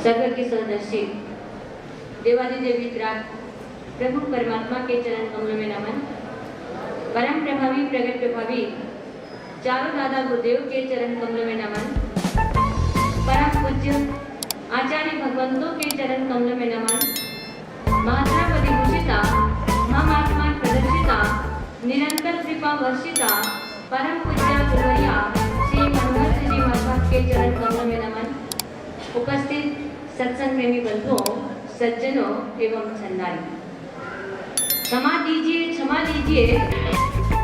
सर्व के सदस्य देवादिदेव विराट प्रभु परमात्मा के चरण कमलों में नमन। परम प्रभावी प्रगट प्रभावी चारों दादा गुरुदेव के चरण कमलों में नमन। परम पूज्य आचार्य भगवंतों के चरण कमलों में नमन। महात्मा परिभूषिता महात्मा प्रदर्शिता निरंतर कृपा वर्षिता परम पूज्य गुरुवर्या श्री मनोहर जी महाराज के चरण कमलों में नमन। उपस्थित सत्संग प्रेमी बंधुओं, सज्जनों एवं छंदारी, क्षमा दीजिए, क्षमा दीजिए,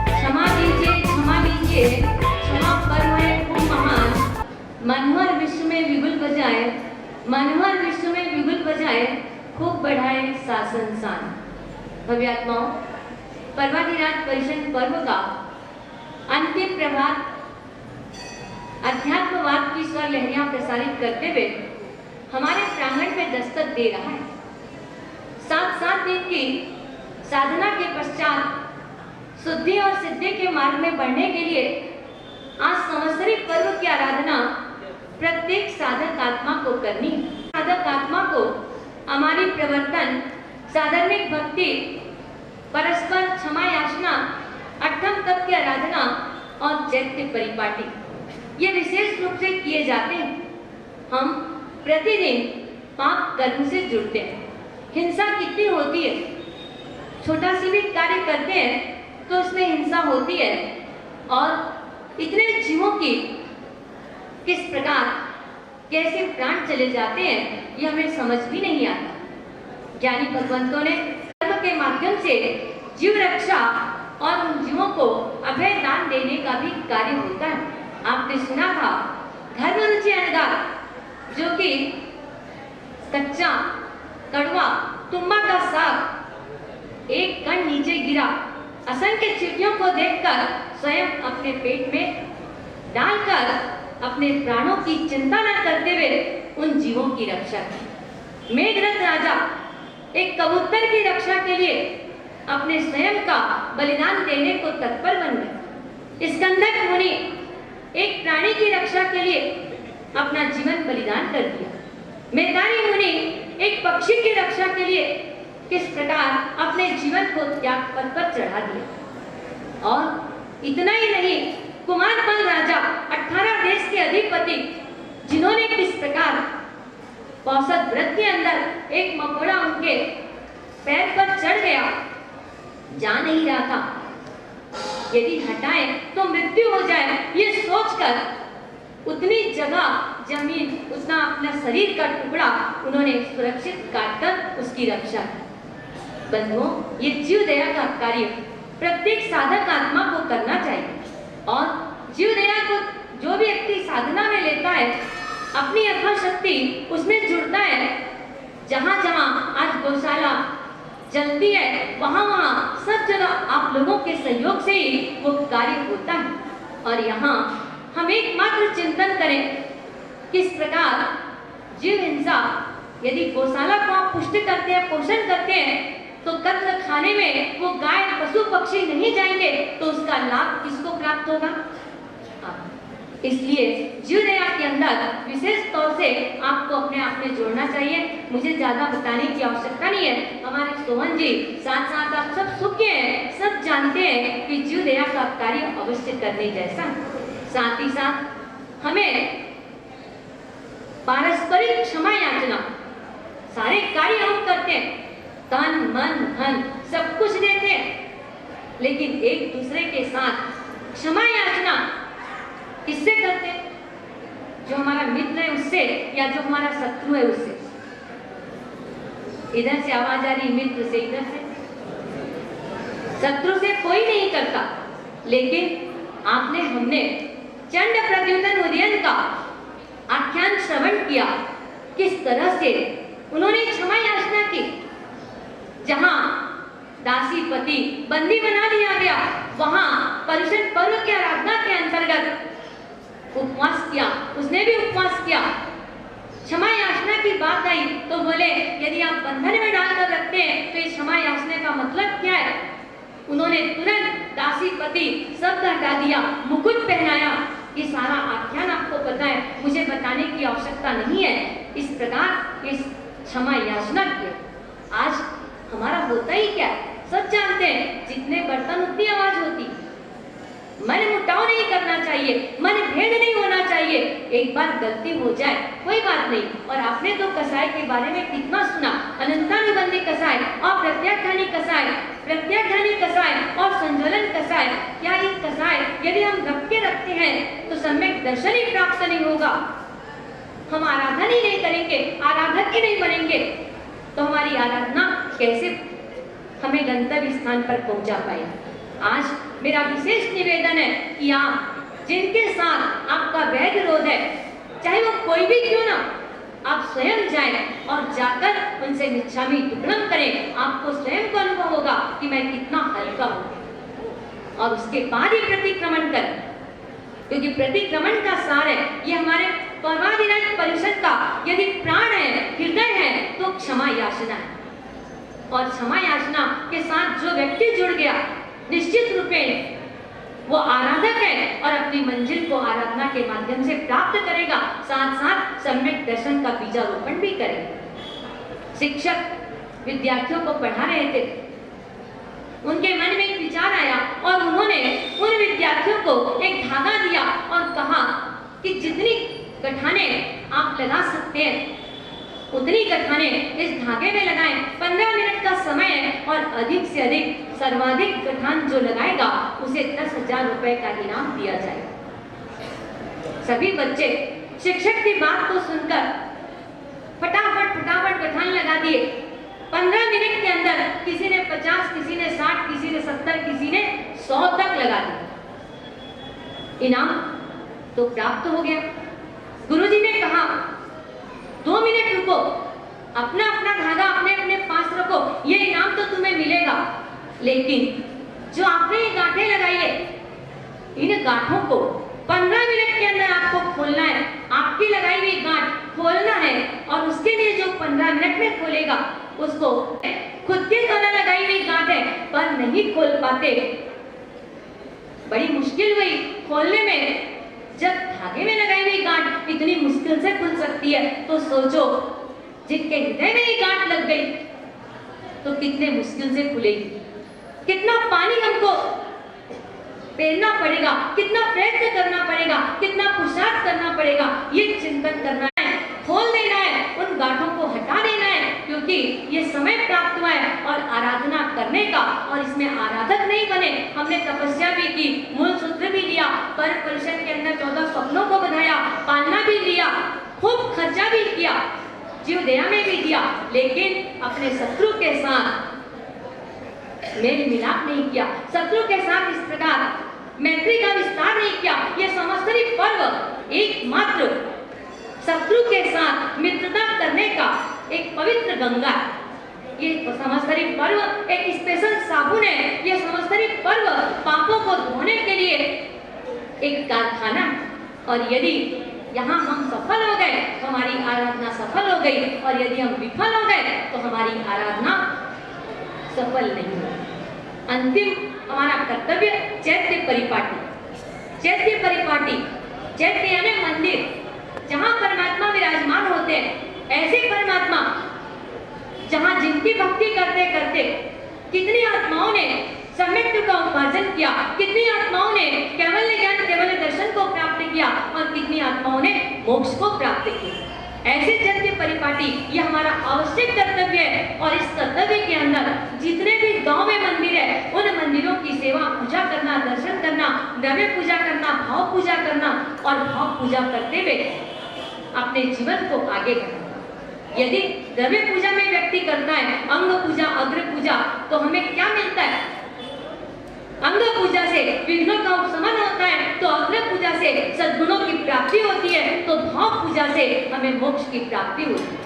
क्षमा दीजिए, क्षमा दीजिए। क्षमा पर्व है खूब महान, मनोहर विश्व में बिगुल बजाए, मनोहर विश्व में बिगुल बजाए, खूब बढ़ाए शासन शान। भव्यात्माओं, पर्वाधिराज परिषद पर्व का अंतिम प्रभात अध्यात्मवाद की स्वर लहरियां प्रसारित करते हुए हमारे प्रांगण में दस्तक दे रहा है। 7 दिन की साधना के पश्चात शुद्धि और सिद्धि के मार्ग में बढ़ने के लिए आज संवत्सरी पर्व की आराधना प्रत्येक साधक आत्मा को करनी। साधक आत्मा को हमारी प्रवर्तन, साधर्मिक भक्ति, परस्पर क्षमा याचना, अठम तप की आराधना और चैत्य परिपाटी ये विशेष रूप से किए जाते हैं। हम प्रतिदिन पाप कर्म से जुड़ते हैं। हिंसा कितनी होती है, छोटा सी भी कार्य करते हैं तो उसमें हिंसा होती है और इतने जीवों की किस प्रकार कैसे प्राण चले जाते हैं ये हमें समझ भी नहीं आता। ज्ञानी भगवंतों ने कर्म के माध्यम से जीव रक्षा और उन जीवों को अभय दान देने का भी कार्य होता है। आपने सुना था धर्म रुचि अनगार, जो कि कच्चा कड़वा तुम्बा का साग एक कण नीचे गिरा, असंख्य चींटियों को देखकर स्वयं अपने पेट में डालकर अपने प्राणों की चिंता न करते हुए उन जीवों की रक्षा की। मेघरथ राजा एक कबूतर की रक्षा के लिए अपने स्वयं का बलिदान देने को तत्पर बन गए। स्कंदक मुनि एक प्राणी की रक्षा के लिए अपना जीवन बलिदान कर दिया। मैदानी मुनि एक पक्षी की रक्षा के लिए किस प्रकार अपने जीवन को त्याग पथ पर चढ़ा दिया। और इतना ही नहीं, कुमारपाल राजा 18 देश के अधिपति, जिन्होंने किस प्रकार औसत व्रत के अंदर एक मकोड़ा उनके पैर पर चढ़ गया, जा नहीं रहा था, यदि हटाएं तो मृत्यु हो जाए, ये सोचकर उतनी जगह जमीन, उतना अपना शरीर का टुकड़ा उन्होंने सुरक्षित काटकर उसकी रक्षा की। बंधुओं, ये जीव दया का कार्य प्रत्येक साधक आत्मा को करना चाहिए। और जीव दया को जो भी व्यक्ति साधना में लेता है, अपनी यथाशक्ति उसमें जुड़ता है। जहाँ जहाँ आज गौशाला चलती है, वहाँ सब जगह आप लोगों के सहयोग से ही वो कार्य होता है। और यहाँ हम एकमात्र चिंतन करें किस प्रकार जीव हिंसा, यदि गौशाला को आप पुष्टि करते हैं, पोषण करते हैं, तो कत्ल खाने में वो गाय, पशु, पक्षी नहीं जाएंगे तो उसका लाभ किसको प्राप्त होगा? इसलिए जीव दया के अंदर विशेष तौर से आपको अपने आप में जोड़ना चाहिए। मुझे ज्यादा बताने की आवश्यकता नहीं है। हमारे सोहन जी साथ साथ आप सब सुख के हैं, सब जानते हैं कि जीव दया का कार्य अवश्य करने जैसा। साथ ही साथ हमें पारस्परिक क्षमा याचना, सारे कार्य हम करते हैं, तन मन धन सब कुछ देते हैं, लेकिन एक दूसरे के साथ क्षमा याचना किससे करते हैं? जो हमारा मित्र है उससे, या जो हमारा शत्रु है उससे। इधर से आवाज आ रही, मित्र से, इधर से। शत्रु से कोई नहीं करता, लेकिन आपने, हमने चंड प्रद्युम्न उदयन का आख्यान श्रवण किया, किस तरह से उन्होंने क्षमा याचना की। जहां दासी पति बंदी बना दिया गया, वहां परिषद पर्व की आराधना के अंतर्गत उपवास किया, उसने भी उपवास किया। क्षमा याचना की बात आई तो बोले यदि आप बंधन में डालकर रखते हैं तो ये क्षमा याचना का मतलब क्या है? उन्होंने तुरंत दासी पति सब हटा दिया, मुकुट पहनाया ये सारा आख्यान आपको पता है, मुझे बताने की आवश्यकता नहीं है। इस प्रकार इस क्षमा याचना की आज हमारा होता ही क्या है, सब जानते हैं, जितने बर्तन उतनी आवाज होती। मन मुटाव नहीं करना चाहिए, मन भेद नहीं होना चाहिए। एक बार गलती हो जाए कोई बात नहीं। और आपने तो कसाई के बारे में कितना सुना, अनंतानुबंधी कसाई और प्रत्याख्यानी कसाई, प्रत्याख्यानी कसाई और संज्वलन कसाई। क्या ये कसाई यदि हम रखते हैं तो सम्यक दर्शन ही प्राप्त नहीं होगा, हम आराधना ही नहीं करेंगे, आराधक ही नहीं बनेंगे, तो हमारी आराधना कैसे हमें गंतव्य स्थान पर पहुंचा पाए। आज मेरा विशेष निवेदन है कि आप जिनके साथ आपका वैर विरोध है, चाहे वो कोई भी क्यों ना, आप स्वयं जाएं और जाकर उनसे मिच्छामि दुक्कडम करें। आपको स्वयं को अनुभव होगा कि मैं कितना हल्का हूं, और उसके बाद ही प्रतिक्रमण करें, क्योंकि प्रतिक्रमण का सार है ये हमारे परमाधिनायक परिषद का यदि प्राण है, हृदय है, तो क्षमा याचना है। और क्षमा याचना के साथ जो व्यक्ति जुड़ गया, निश्चित रूपे वो आराधक है और अपनी मंजिल को आराधना के माध्यम से प्राप्त करेगा, साथ साथ सम्यक दर्शन का बीजारोपण भी करेगा। शिक्षक विद्यार्थियों को पढ़ा रहे थे, उनके मन में एक विचार आया और उन्होंने उन विद्यार्थियों को एक धागा दिया और कहा कि जितनी गठाने आप लगा सकते हैं उतनी गठाने इस धागे में लगाएं। 15 मिनट का समय है और अधिक से अधिक सर्वाधिक गठान जो लगाएगा उसे 10,000 रुपए का इनाम दिया जाएगा। सभी बच्चे शिक्षक की बात को सुनकर फटाफट गठान लगा दिए। 15 मिनट के अंदर किसी ने 50, किसी ने 60, किसी ने 70, किसी ने 100 तक लगा दिया। इनाम तो प्राप्त हो गया। गुरुजी ने कहा 2 मिनट रुको, अपना अपना धागा अपने अपने पास रखो, ये इनाम तो तुम्हें मिलेगा, लेकिन जो आपने ये गांठें लगाई है, इन गांठों को 15 मिनट के अंदर आपको खोलना है। आपकी लगाई हुई गांठ खोलना है और उसके लिए जो 15 मिनट में खोलेगा उसको खुद के द्वारा लगाई हुई गांठ है पर नहीं खोल पाते, बड़ी मुश्किल हुई खोलने में। जब धागे में लगाई हुई गांठ इतनी मुश्किल से खुल सकती है तो सोचो जिनके हृदय में ही गांठ लग गई तो कितने मुश्किल से खुलेगी, कितना पानी हमको फेरना पड़ेगा, कितना प्रयत्न करना पड़ेगा, कितना पुरुषार्थ करना पड़ेगा, ये चिंतन करना है, खोल देना है, उन गांठों को हटा देना है, क्योंकि ये समय प्राप्त हुआ है और आराधना करने का। और इसमें आराधक नहीं बने, हमने तपस्या भी की, मूल सूत्र भी लिया, पर परिषद के अंदर 14 स्वप्नों को बनाया, पालना भी लिया, खूब खर्चा भी किया, जीव दया में भी दिया, लेकिन अपने शत्रु के साथ मेल मिलाप नहीं किया, शत्रु के साथ इस प्रकार मैत्री का विस्तार नहीं किया। ये संवत्सरी पर्व एकमात्र शत्रु के साथ मित्रता करने का एक पवित्र गंगा है। ये संवत्सरी पर्व एक स्पेशल साबुन है। ये संवत्सरी पर्व पापों को धोने के लिए एक कारखाना है। और यदि यहाँ हम सफल हो गए तो हमारी आराधना सफल हो गई, और यदि हम विफल हो गए तो हमारी आराधना सफल नहीं हुई। अंतिम हमारा कर्तव्य चैत्य परिपाटी। चैत्य परिपाटी, चैत्य यानी मंदिर, जहाँ परमात्मा विराजमान होते हैं। ऐसे परमात्मा जहाँ जिनकी भक्ति करते करते कितनी आत्माओं ने सम्यक का उपार्जन किया, कितनी आत्माओं ने केवल ज्ञान केवल दर्शन को प्राप्त किया, और कितनी आत्माओं ने मोक्ष को प्राप्त किया। ऐसे चैत्य परिपाटी ये हमारा आवश्यक कर्तव्य है। और इस कर्तव्य के अंदर जितने भी गांव में मंदिर है, उन मंदिरों की सेवा, पूजा करना, दर्शन करना, द्रव्य पूजा करना, भाव पूजा करना, और भाव पूजा करते हुए अपने जीवन को आगे बढ़ाना। यदि द्रव्य पूजा में व्यक्ति करता है अंग पूजा, अग्र पूजा, तो हमें क्या मिलता है? अंग पूजा से विघ्नों का उपशमन होता है, तो अग्र पूजा से सद्गुणों की प्राप्ति होती है, तो भाव पूजा से हमें मोक्ष की प्राप्ति होती है।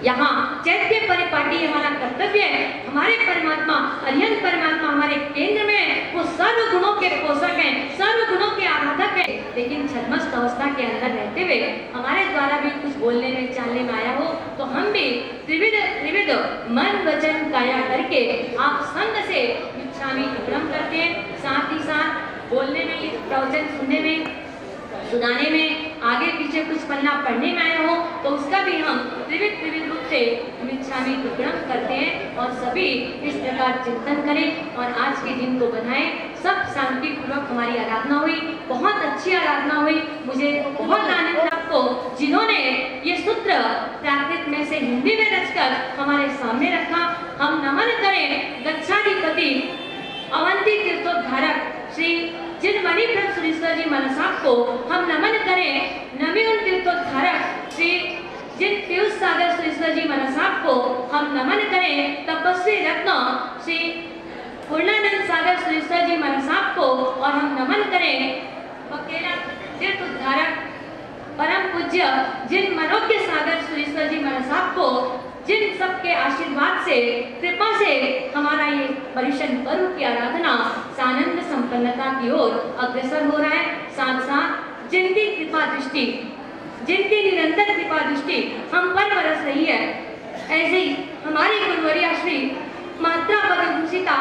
यहाँ चैत्य परिपाटी हमारा कर्तव्य है। हमारे परमात्मा, अरिहंत परमात्मा हमारे केंद्र में है, वो सर्व गुणों के पोषक हैं, सर्व गुणों के आराधक हैं। लेकिन छद्मस्त अवस्था के अंदर रहते हुए हमारे द्वारा भी कुछ बोलने में, चालने में आया हो, तो हम भी त्रिविध मन वचन काया करके आप संग से इच्छामि दुक्कडम करते हैं। साथ ही साथ बोलने में, प्रवचन सुनने में सुनाने में आगे पीछे कुछ पन्ना पढ़ने में आए हो तो उसका भी हम त्रिविध रूप से मिच्छामि दुक्कडम करते हैं और सभी इस प्रकार चिंतन करें और आज के दिन को बनाएं। सब शांतिपूर्वक हमारी आराधना हुई, बहुत अच्छी आराधना हुई। मुझे बहुत आनंद आपको जिन्होंने ये सूत्र प्राकृत में से हिंदी में रचकर हमारे सामने रखा। हम नमन करें गच्छाधिपति अवंती तीर्थोद्धारक श्री जिन मणिप्रभ सुरेश्वर जी मनसा को हम नमन करें। नवीन तीर्थोद्धारक श्री जिन पीयूष सागर सुरेश्वर जी मनसा को हम नमन करें। तपस्वी रत्न श्री पूर्णानंद सागर सुरेश्वर जी मनसा को और हम नमन करें। बकेरा तीर्थोद्धारक परम पूज्य जिन मनोज्ञ सागर सुरेश्वर जी मनसा को, जिन सबके आशीर्वाद से कृपा से हमारा ये परिशन पर्व की आराधना सानंद संपन्नता की ओर अग्रसर हो रहा है। साथ साथ जिनकी कृपा दृष्टि, जिनकी निरंतर कृपा दृष्टि हम पर बरस रही है, ऐसे ही हमारी गुरुवर्या श्री मात्रा पदभूषिता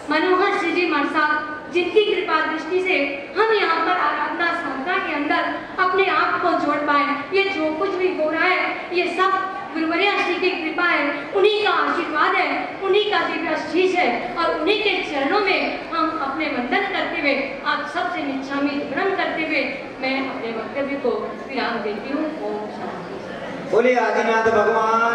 मनोहर श्री जी मनसा, जिनकी कृपा दृष्टि से हम यहाँ पर आराधना साधना के अंदर अपने आप को जोड़ पाए। ये जो कुछ भी हो रहा है ये सब गुरुवर्या श्री की कृपा है, उन्हीं का आशीर्वाद है, उन्हीं का दिव्य आशीष है और उन्हीं के चरणों में हम अपने वंदन करते हुए आप सबसे मिच्छामि दुक्कडम करते हुए मैं अपने वक्तव्य को विराम देती हूँ। ओम शांति। बोले आदिनाथ भगवान